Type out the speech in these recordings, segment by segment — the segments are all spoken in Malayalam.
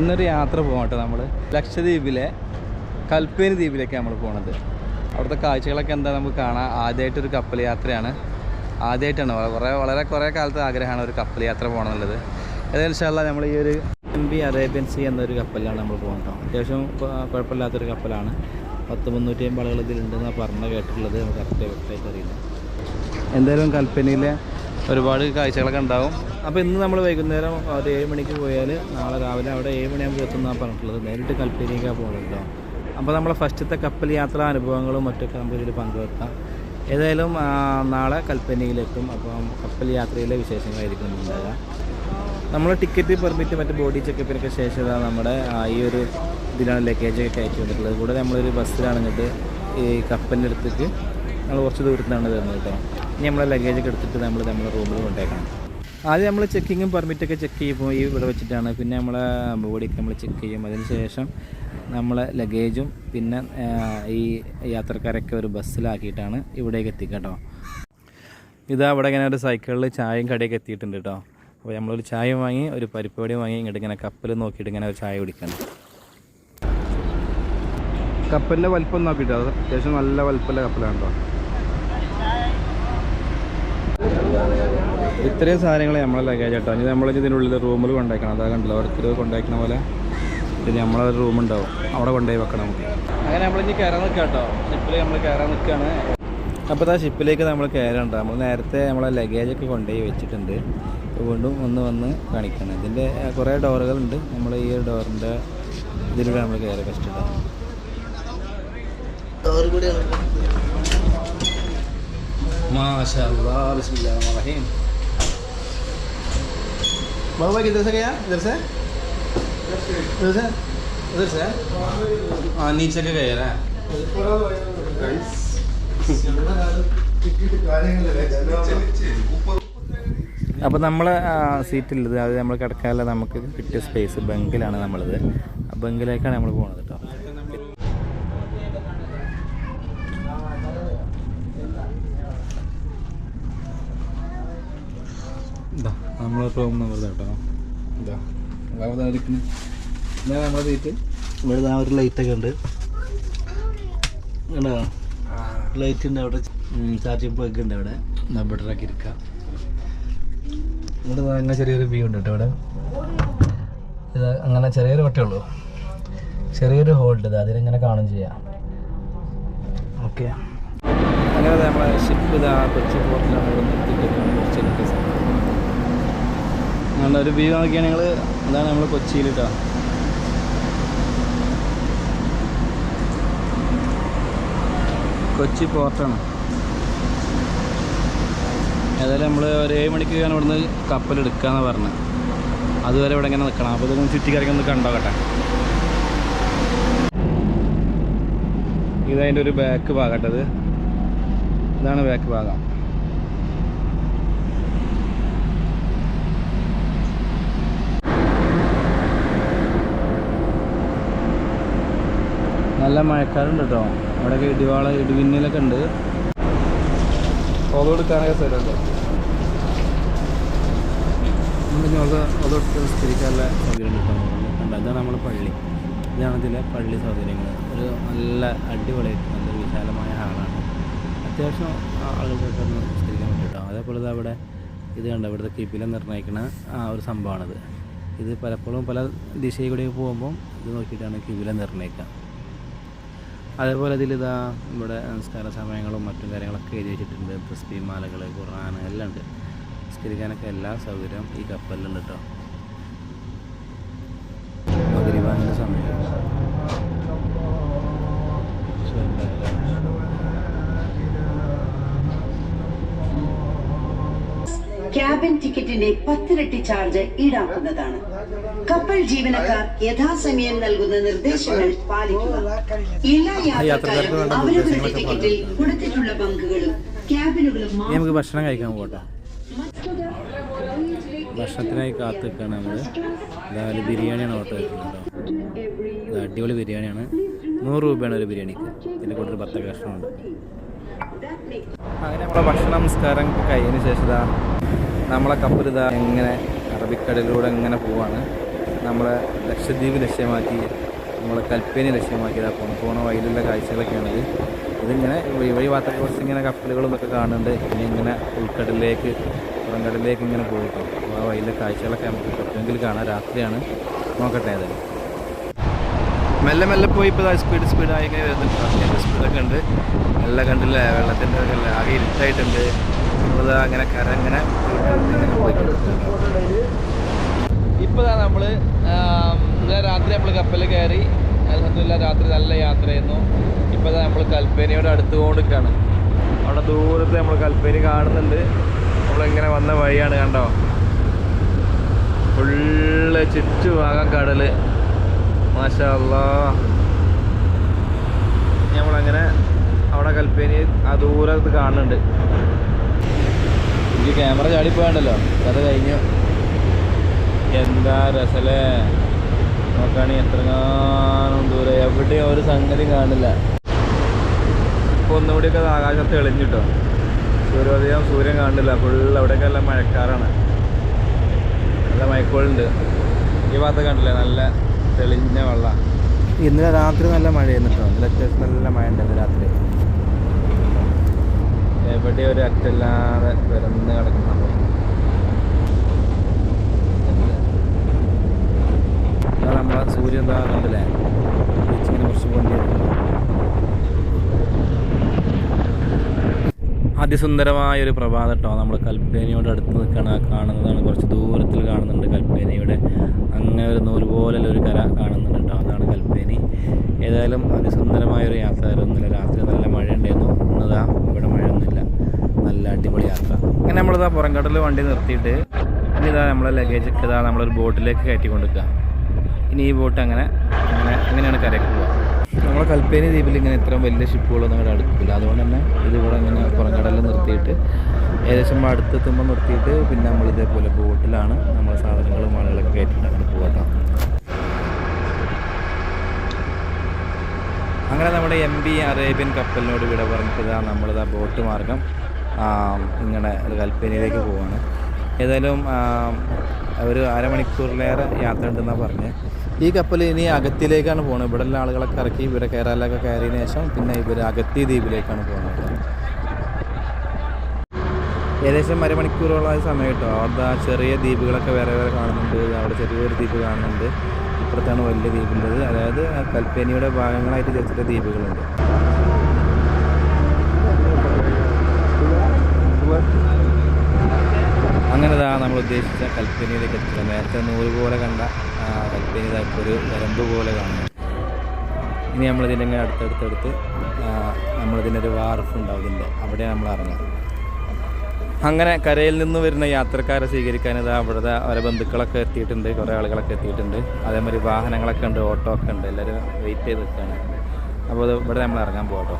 ഇന്നൊരു യാത്ര പോകട്ടെ. നമ്മൾ ലക്ഷദ്വീപിലെ കൽപ്പേനി ദ്വീപിലേക്ക് നമ്മൾ പോണത്. അവിടുത്തെ കാഴ്ചകളൊക്കെ എന്താ നമുക്ക് കാണാം. ആദ്യമായിട്ടൊരു കപ്പൽ യാത്രയാണ്. ആദ്യമായിട്ടാണ്, വളരെ കുറേ കാലത്തെ ആഗ്രഹമാണ് ഒരു കപ്പൽ യാത്ര പോകണമെന്നുള്ളത്. ഏതായാലും നമ്മൾ ഈ ഒരു MV അറേബ്യൻ സീ എന്നൊരു കപ്പലിലാണ് നമ്മൾ പോകുന്നത്. അത്യാവശ്യം കുഴപ്പമില്ലാത്തൊരു കപ്പലാണ്. 350 ആളുകൾ ഇതിലുണ്ടെന്നാണ് പറഞ്ഞ് കേട്ടിട്ടുള്ളത്. നമുക്ക് കറക്റ്റായിട്ട് അറിയില്ല. എന്തായാലും കൽപ്പനയിലെ ഒരുപാട് കാഴ്ചകളൊക്കെ ഉണ്ടാവും. അപ്പോൾ ഇന്ന് നമ്മൾ വൈകുന്നേരം ഒരു 7 മണിക്ക് പോയാൽ നാളെ രാവിലെ അവിടെ 7 മണിയാകുമ്പോൾ എത്തുന്നതാണ് പറഞ്ഞിട്ടുള്ളത്. നേരിട്ട് കൽപ്പനയിലേക്കാണ് പോകുന്നത് കേട്ടോ. അപ്പോൾ നമ്മളെ ഫസ്റ്റത്തെ കപ്പൽ യാത്രാ അനുഭവങ്ങളും മറ്റൊക്കെ നമുക്ക് ഇതിൽ പങ്കുവെക്കാം. ഏതായാലും നാളെ കൽപ്പനയിലെത്തും. അപ്പം കപ്പൽ യാത്രയിലെ വിശേഷങ്ങളായിരിക്കും ഉണ്ടാകുക. നമ്മൾ ടിക്കറ്റ് പെർമിറ്റ് മറ്റ് ബോഡി ചെക്കപ്പിനൊക്കെ ശേഷം നമ്മുടെ ഈ ഒരു ഇതിലാണ് ലഗേജൊക്കെ കയറ്റി വന്നിട്ടുള്ളത്. കൂടെ നമ്മളൊരു ബസ്സിലാണ് ഇങ്ങോട്ട് ഈ കപ്പലിൻ്റെ അടുത്തേക്ക് നമ്മൾ കുറച്ച് ദൂരത്തിലാണ് വരുന്നത് കേട്ടോ. ഇനി നമ്മളെ ലഗേജൊക്കെ എടുത്തിട്ട് നമ്മളെ റൂമിൽ കൊണ്ടേക്കണം. ആദ്യം നമ്മൾ ചെക്കിങ്ങും പെർമിറ്റൊക്കെ ചെക്ക് ചെയ്യുമ്പോൾ ഇവിടെ വെച്ചിട്ടാണ്. പിന്നെ നമ്മളെ ബോഡിയൊക്കെ നമ്മൾ ചെക്ക് ചെയ്യും. അതിന് ശേഷം നമ്മളെ ലഗേജും പിന്നെ ഈ യാത്രക്കാരൊക്കെ ഒരു ബസ്സിലാക്കിയിട്ടാണ് ഇവിടേക്ക് എത്തിക്കുക കേട്ടോ. ഇതാ അവിടെ ഇങ്ങനെ ഒരു സൈക്കിളിൽ ചായയും കടയൊക്കെ എത്തിയിട്ടുണ്ട് കേട്ടോ. അപ്പോൾ നമ്മളൊരു ചായ വാങ്ങി ഒരു പരിപ്പുവടയും വാങ്ങി ഇങ്ങോട്ട് ഇങ്ങനെ കപ്പൽ നോക്കിയിട്ട് ഇങ്ങനെ ഒരു ചായ കുടിക്കണം. കപ്പലിൻ്റെ വലിപ്പം നോക്കിയിട്ടോ, അത്യാവശ്യം നല്ല വലിപ്പമുള്ള കപ്പലാണ് കേട്ടോ. ഇത്രയും സാധനങ്ങൾ നമ്മളെ ലഗേജ് കേട്ടോ. ഇനി നമ്മൾ ഇതിനുള്ളിൽ റൂമിൽ കൊണ്ടുപോയിക്കണം. അതാ കണ്ടല്ലോ, അവർക്ക് കൊണ്ടുപോയിക്കണ പോലെ പിന്നെ നമ്മളൊരു റൂമുണ്ടാവും, അവിടെ കൊണ്ടുപോയി വെക്കണം നമുക്ക്. അങ്ങനെ നമ്മളിനി കയറാൻ നിൽക്കാം കേട്ടോ. ഷിപ്പിൽ നമ്മൾ കയറാൻ നിൽക്കുകയാണ്. അപ്പോൾ ആ ഷിപ്പിലേക്ക് നമ്മൾ കയറണ്ട. നമ്മൾ നേരത്തെ നമ്മളെ ലഗേജൊക്കെ കൊണ്ടുപോയി വെച്ചിട്ടുണ്ട്. വീണ്ടും വന്ന് കാണിക്കണം. ഇതിൻ്റെ കുറേ ഡോറുകളുണ്ട്. നമ്മൾ ഈ ഒരു ഡോറിൻ്റെ ഇതിലൂടെ നമ്മൾ കയറി ഫസ്റ്റ് ഉണ്ടാവും. माशाअल्लाह बिस्मिल्लाहिर्रहमानिर्रहीम। बाबा किधर से गया? इधर से हाँ नीचे के गया है। അപ്പോൾ നമ്മളെ സീറ്റുള്ളത് അത് നമ്മൾ കിടക്കാനുള്ള നമുക്ക് കിട്ടിയ സ്പേസ് ബെങ്കിലാണ് നമ്മളത്. ആ ബെങ്കിലേക്കാണ് നമ്മൾ പോകുന്നത് കേട്ടോ. ഇതാ നമ്മളെ റൂം നമ്പർ കേട്ടോ. ഇതാ നമ്മളെ സീറ്റ്. ഇവിടെ ഒരു ലൈറ്റൊക്കെ ഉണ്ട് കണ്ടോ. ലൈറ്റ് ഉണ്ട് അവിടെ, ചാർജിങ് പ്ലഗ് ഉണ്ട് അവിടെ. ബട്ടറാക്കി ഇരിക്കാം. ഇവിടെ അങ്ങനെ ചെറിയൊരു വ്യൂ ഉണ്ട് കേട്ടോ. ഇവിടെ ഇത് അങ്ങനെ ചെറിയൊരു വട്ടേ ഉള്ളൂ, ചെറിയൊരു ഹോൾഡ്. ഇത് അതിലിങ്ങനെ കാണും ചെയ്യാം. ഓക്കെ, അങ്ങനെ നമ്മളെ ഷിപ്പ് ഇതാ കൊച്ചി പോർട്ടിലാണ്. ഇവിടെ നിർത്തിയിട്ട് അങ്ങനെ ഒരു വ്യൂ നോക്കിയാൽ നിങ്ങൾ അതാണ് നമ്മൾ കൊച്ചിയിൽ കേട്ടോ. കൊച്ചി പോർട്ടാണ്. ഏതായാലും നമ്മൾ ഒരു 7 മണിക്ക് ഇവിടുന്ന് കപ്പലെടുക്കാമെന്ന് പറഞ്ഞത്. അതുവരെ ഇവിടെ ഇങ്ങനെ നിൽക്കണം. അപ്പോൾ ഇതൊന്നും ചുറ്റിക്കറക്കി ഒന്ന് കണ്ടോക്കട്ടെ. ഇതതിൻ്റെ ഒരു ബാക്ക് ഭാഗട്ടത്. ഇതാണ് ബാക്ക് ഭാഗം. നല്ല മഴക്കാറുണ്ട് കേട്ടോ. അവിടെയൊക്കെ ഇടിമിന്നലൊക്കെ ഉണ്ട്. ഓതെടുക്കാനൊക്കെ സ്ഥലമുണ്ട്. ഓതെടുത്ത് സ്ഥിരിക്കാനുള്ള സൗകര്യം കിട്ടും. കണ്ടോ, ഇതാണ് നമ്മൾ പള്ളി. ഇതാണ് ഇതിലെ പള്ളി സൗകര്യങ്ങൾ. ഒരു നല്ല അടിപൊളിയായിട്ട് നല്ലൊരു വിശാലമായ ഹാളാണ്. അത്യാവശ്യം ആളുകൾക്കൊക്കെ ഒന്ന് സ്ഥിരിക്കാൻ പറ്റും കേട്ടോ. അതേപോലെ അവിടെ ഇത് കണ്ടോ, ഇവിടുത്തെ കിബില നിർണ്ണയിക്കുന്ന ഒരു സംഭവമാണിത്. ഇത് പലപ്പോഴും പല ദിശയിൽ കൂടെ പോകുമ്പോൾ ഇത് നോക്കിയിട്ടാണ് കിബില നിർണ്ണയിക്കുക. അതേപോലെ ഇതിലിതാ ഇവിടെ നമസ്കാര സമയങ്ങളും മറ്റും കാര്യങ്ങളൊക്കെ എഴുതി വെച്ചിട്ടുണ്ട്. തസ്ബീഹ് മാലകൾ, ഖുർആൻ എല്ലാം ഉണ്ട്. നിസ്കരിക്കാനൊക്കെ എല്ലാ സൗകര്യവും ഈ കപ്പലിലുണ്ട് കേട്ടോ. മഗ്‌രിബിന്റെ സമയം ക്യാബിൻ ടിക്കറ്റിന്റെ 10 ഇരട്ടി ചാർജ് ഈടാക്കുന്നതാണ്. കപ്പൽ ജീവനക്കാർ യഥാസമയം നൽകുന്ന നിർദ്ദേശങ്ങൾ പാലിക്കുക. എല്ലാ യാത്രക്കാരും അവരവരുടെ ടിക്കറ്റിൽ കൊടുത്തിട്ടുള്ള ബങ്കുകളും ക്യാബിനുകളും നമുക്ക് ഭക്ഷണം കഴിക്കാൻ പോകട്ടെ. ഭക്ഷണത്തിനായി കാത്തു നിൽക്കുകയാണ് നമ്മൾ. അതായത് ബിരിയാണിയാണ് ഓർഡർ ചെയ്തിട്ടുണ്ടോ. ഇത് അടിപൊളി ബിരിയാണിയാണ്. 100 രൂപയാണ് ഒരു ബിരിയാണിക്ക്. ഇതിൻ്റെ കൂടെ ഒരു 10 കഷ്ണമുണ്ട്. അങ്ങനെ നമ്മളെ ഭക്ഷണ നമസ്കാരം കഴിഞ്ഞതിന് ശേഷം നമ്മളെ കപ്പൽ ഇതാ ഇങ്ങനെ അറബിക്കടലിലൂടെ ഇങ്ങനെ പോവാണ്. നമ്മളെ ലക്ഷദ്വീപ് ലക്ഷ്യമാക്കി നമ്മളെ കൽപ്പേനി ലക്ഷ്യമാക്കിയതാണ് പോണ വഴിയിലുള്ള കാഴ്ചകളൊക്കെയാണിത്. ഇതിങ്ങനെ വഴി ഭാഗത്തൊക്കെ കുറച്ച് ഇങ്ങനെ കപ്പലുകളും ഒക്കെ കാണുന്നുണ്ട്. പിന്നെ ഇങ്ങനെ ഉൾക്കടലിലേക്ക് പുറംകടലിലേക്ക് ഇങ്ങനെ പോയിട്ടോ. അപ്പോൾ ആ വഴിയിലെ കാഴ്ചകളൊക്കെ നമുക്ക് പറ്റുമെങ്കിൽ കാണാം. രാത്രിയാണ്, നോക്കട്ടെ ഏതായാലും. മെല്ലെ മെല്ലെ പോയി ഇപ്പോൾ സ്പീഡായി ഇങ്ങനെ വരുന്നുണ്ട്. അത്യാവശ്യം സ്പീഡൊക്കെ ഉണ്ട്. എല്ലാം കണ്ടില്ലേ, വെള്ളത്തിൻ്റെ ഒക്കെ ആകെ ഇരുട്ടായിട്ടുണ്ട്. നമ്മളിത് അങ്ങനെ കര ഇങ്ങനെ പോയിക്കൊണ്ടിരിക്കുന്നുണ്ട്. ഇപ്പോൾ നമ്മൾ ഇന്നലെ രാത്രി നമ്മൾ കപ്പലിൽ കയറി. അൽഹംദുലില്ലാ രാത്രി നല്ല യാത്രയായിരുന്നു. ഇപ്പോൾ നമ്മൾ കൽപ്പേനിയോട് അടുത്തുകൊണ്ടിരിക്കുകയാണ്. അവിടെ ദൂരത്ത് നമ്മൾ കൽപ്പേനി കാണുന്നുണ്ട്. നമ്മളിങ്ങനെ വന്ന വഴിയാണ്, കണ്ടോ, ഫുള്ള് ചുറ്റുഭാഗം കടൽ. മാഷാ അല്ലാഹ്. നമ്മളങ്ങനെ അവിടെ കൽപ്പേനി ആ ദൂരത്ത് കാണുന്നുണ്ട്. എനിക്ക് ക്യാമറ ചാടിപ്പോയണ്ടല്ലോ, കഥ കഴിഞ്ഞു. എന്താ രസല്ലേ, നോക്കുകയാണെങ്കിൽ എത്രങ്ങാനും ദൂരെ, എവിടെയും ഒരു സംഗതി കാണില്ല. ഇപ്പോൾ ഒന്നുകൂടിയൊക്കെ ആകാശത്ത് തെളിഞ്ഞിട്ടോ, സൂര്യോദയം സൂര്യൻ കാണില്ല. ഫുള്ള് അവിടെയൊക്കെ എല്ലാം മഴക്കാറാണ്, നല്ല മയക്കോളുണ്ട്. ഈ ഭാഗത്ത് കണ്ടില്ലേ, നല്ല തെളിഞ്ഞ വെള്ളം. ഇന്നലെ രാത്രി നല്ല മഴയായിരുന്നു കേട്ടോ. ഇന്നലെ അത്യാവശ്യം നല്ല മഴ ഉണ്ടായിരുന്നു രാത്രി. എവിടെ ഒരു അറ്റല്ലാതെ വരുന്ന കിടക്കുന്ന നമ്മളെ സൂര്യൻ എന്താ കണ്ടില്ലേ, ഇങ്ങനെ കുറച്ച് കൊണ്ടിരിക്കുന്നു. അതിസുന്ദരമായൊരു പ്രഭാതം കേട്ടോ. നമ്മൾ കൽപ്പേനിയോട് അടുത്ത് കാണുന്നതാണ്. കുറച്ച് ദൂരത്തിൽ കാണുന്നുണ്ട് കൽപ്പേനിയുടെ അങ്ങനെ ഒരു നൂല് പോലുള്ള ഒരു കര കാണുന്നുണ്ട് കേട്ടോ. അതാണ് കൽപ്പേനി. ഏതായാലും അതിസുന്ദരമായൊരു യാത്ര ആയിരുന്നു. ഇന്നലെ രാത്രി നല്ല മഴ ഉണ്ടായിരുന്നു. ഇന്നതാ ഇവിടെ മഴയൊന്നുമില്ല, നല്ല അടിപൊളി യാത്ര. അങ്ങനെ നമ്മളിതാ പുറംകടലിൽ വണ്ടി നിർത്തിയിട്ട് ഇനി ഇതാ നമ്മളെ ലഗേജൊക്കെ ഇതാ നമ്മളൊരു ബോട്ടിലേക്ക് കയറ്റിക്കൊണ്ടിരിക്കുക. ഇനി ഈ ബോട്ട് അങ്ങനെയാണ് കരയ്ക്ക് പോവുക. നമ്മളെ കൽപ്പേനി ദ്വീപിൽ ഇങ്ങനെ ഇത്രയും വലിയ ഷിപ്പുകളൊന്നും ഇവിടെ അടുക്കില്ല. അതുകൊണ്ട് തന്നെ ഇതിവിടെ ഇങ്ങനെ പുറംകടലിൽ നിർത്തിയിട്ട് ഏകദേശം അടുത്തെത്തുമ്പോൾ നിർത്തിയിട്ട് പിന്നെ നമ്മൾ ഇതേപോലെ ബോട്ടിലാണ് നമ്മൾ സാധനങ്ങളും ആളുകളൊക്കെ കയറ്റിയിട്ട് അങ്ങനെ പോകാം. അങ്ങനെ നമ്മുടെ MV അറേബ്യൻ കപ്പലിനോട് വിട പറഞ്ഞിട്ട് നമ്മളിതാ ബോട്ട് മാർഗം ഇങ്ങനെ കൽപ്പേനിയിലേക്ക് പോവാണ്. ഏതായാലും ഒരു അരമണിക്കൂറിലേറെ യാത്ര ഉണ്ടെന്നാണ് പറഞ്ഞത്. ഈ കപ്പൽ ഇനി അഗത്തിയിലേക്കാണ് പോകുന്നത്. ഇവിടെയുള്ള ആളുകളൊക്കെ ഇറക്കി ഇവിടെ കേരളയിലൊക്കെ കയറിയതിന് ശേഷം പിന്നെ ഇവർ അഗത്തി ദ്വീപിലേക്കാണ് പോകുന്നത്. ഏകദേശം അരമണിക്കൂറോളമായ സമയം കേട്ടോ. അവിടെ ചെറിയ ദ്വീപുകളൊക്കെ വേറെ വേറെ കാണുന്നുണ്ട്. അവിടെ ചെറിയൊരു ദ്വീപ് കാണുന്നുണ്ട്. ഇപ്പുറത്താണ് വലിയ ദ്വീപുള്ളത്. അതായത് കൽപ്പേനിയുടെ ഭാഗങ്ങളായിട്ട് ചെറിയ ചെറിയ ദ്വീപുകളുണ്ട്. അങ്ങനെ നമ്മൾ ഉദ്ദേശിച്ച കൽപ്പേനിയിലേക്ക് എത്തില്ല. നേരത്തെ നൂല് പോലെ കണ്ട കൽപ്പേനി ഇപ്പോൾ ഒരു വരമ്പ് പോലെ കാണുന്നു. ഇനി നമ്മളിതിൻ്റെ അടുത്തടുത്ത് നമ്മളിതിനൊരു വാർഫ് ഉണ്ടാവും. ഇതിൻ്റെ അവിടെ നമ്മൾ ഇറങ്ങാം. അങ്ങനെ കരയിൽ നിന്ന് വരുന്ന യാത്രക്കാരെ സ്വീകരിക്കാൻ അവിടുത്തെ ഓരോ ബന്ധുക്കളൊക്കെ എത്തിയിട്ടുണ്ട്, കുറേ ആളുകളൊക്കെ എത്തിയിട്ടുണ്ട്. അതേമാതിരി വാഹനങ്ങളൊക്കെ ഉണ്ട്, ഓട്ടോ ഒക്കെ ഉണ്ട്. എല്ലാവരും വെയിറ്റ് ചെയ്ത് നിൽക്കുകയാണ്. അപ്പോൾ ഇവിടെ നമ്മൾ ഇറങ്ങാൻ പോകട്ടോ.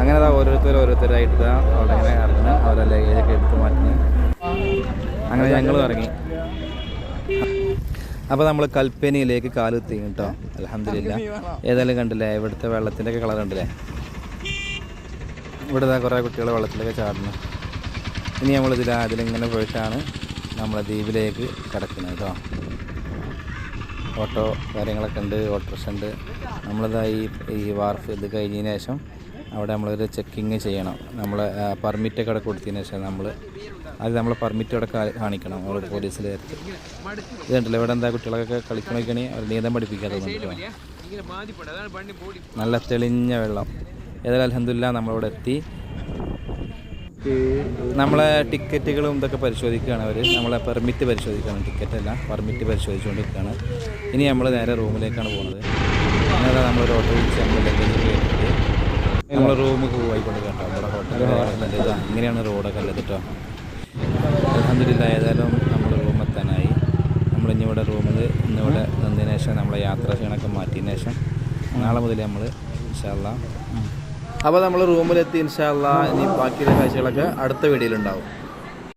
അങ്ങനെ ഓരോരുത്തരായിട്ട് അവിടെ ഇങ്ങനെ ഇറങ്ങുന്നത്, അവരെ ലഗേജൊക്കെ എടുത്ത് മാറ്റുന്നത്. അങ്ങനെ ഞങ്ങളും ഇറങ്ങി. അപ്പോൾ നമ്മൾ കൽപ്പേനിയിലേക്ക് കാലുത്തി കേട്ടോ. അൽഹംദുലില്ലാ. ഏതായാലും കണ്ടില്ലേ, ഇവിടുത്തെ വെള്ളത്തിൻ്റെ ഒക്കെ കളർ കണ്ടില്ലേ. ഇവിടെ കുറേ കുട്ടികൾ വെള്ളത്തിലൊക്കെ ചാടുന്നു. ഇനി അതിലിങ്ങനെ പോയിട്ടാണ് നമ്മളെ ദ്വീപിലേക്ക് കിടക്കുന്നത് കേട്ടോ. ഓട്ടോ കാര്യങ്ങളൊക്കെ ഉണ്ട്, ഓട്ടോറിക്ഷ ഉണ്ട്. ഈ വാർഫ് ഇത് കഴിഞ്ഞതിന് ശേഷം അവിടെ നമ്മളൊരു ചെക്കിങ് ചെയ്യണം. നമ്മളെ പെർമിറ്റൊക്കെ അവിടെ കൊടുത്തതിന് ശേഷം നമ്മളെ പെർമിറ്റ് അവിടെ കാണിക്കണം അവിടെ പോലീസിൽ. ഇത് കണ്ടില്ല, ഇവിടെ എന്താ കുട്ടികളൊക്കെ കളിക്കണമൊക്കെയാണെങ്കിൽ അവർ നീന്തം പഠിപ്പിക്കാതെ നല്ല തെളിഞ്ഞ വെള്ളം. ഏതായാലും അൽഹംദുലില്ലാ നമ്മളിവിടെ എത്തി. നമ്മളെ ടിക്കറ്റുകളും ഇതൊക്കെ പരിശോധിക്കുകയാണ് അവർ. നമ്മളെ പെർമിറ്റ് പരിശോധിക്കുകയാണ്, ടിക്കറ്റല്ല പെർമിറ്റ് പരിശോധിച്ചുകൊണ്ടിരിക്കുകയാണ്. ഇനി നമ്മൾ നേരെ റൂമിലേക്കാണ് പോകുന്നത്. അങ്ങനെ നമ്മളൊരു ഓട്ടോ വിളിച്ച് നമ്മൾ ലഗേജ് കയറ്റിയിട്ട് നമ്മൾ റൂമിൽ പോയിക്കൊണ്ട് കേട്ടോ. നമ്മുടെ ഹോട്ടൽ ഇതാ ഇങ്ങനെയാണ് റോഡൊക്കെ ഉള്ളത് കേട്ടോ. അൽഹംദുലില്ലാ ഏതായാലും നമ്മൾ റൂമെത്താനായി. നമ്മളിനി ഇവിടെ റൂമിൽ ഇന്നിവിടെ നിന്നതിന് ശേഷം നമ്മളെ യാത്രാ ക്ഷീണമൊക്കെ മാറ്റിയതിന് ശേഷം നാളെ മുതൽ നമ്മൾ ഇൻഷാ അല്ലാഹ്. അപ്പോൾ നമ്മൾ റൂമിലെത്തി ഇൻഷാ അല്ലാഹ്. ഇനി ബാക്കിയുള്ള കാഴ്ചകളൊക്കെ അടുത്ത വീഡിയോയിലുണ്ടാവും.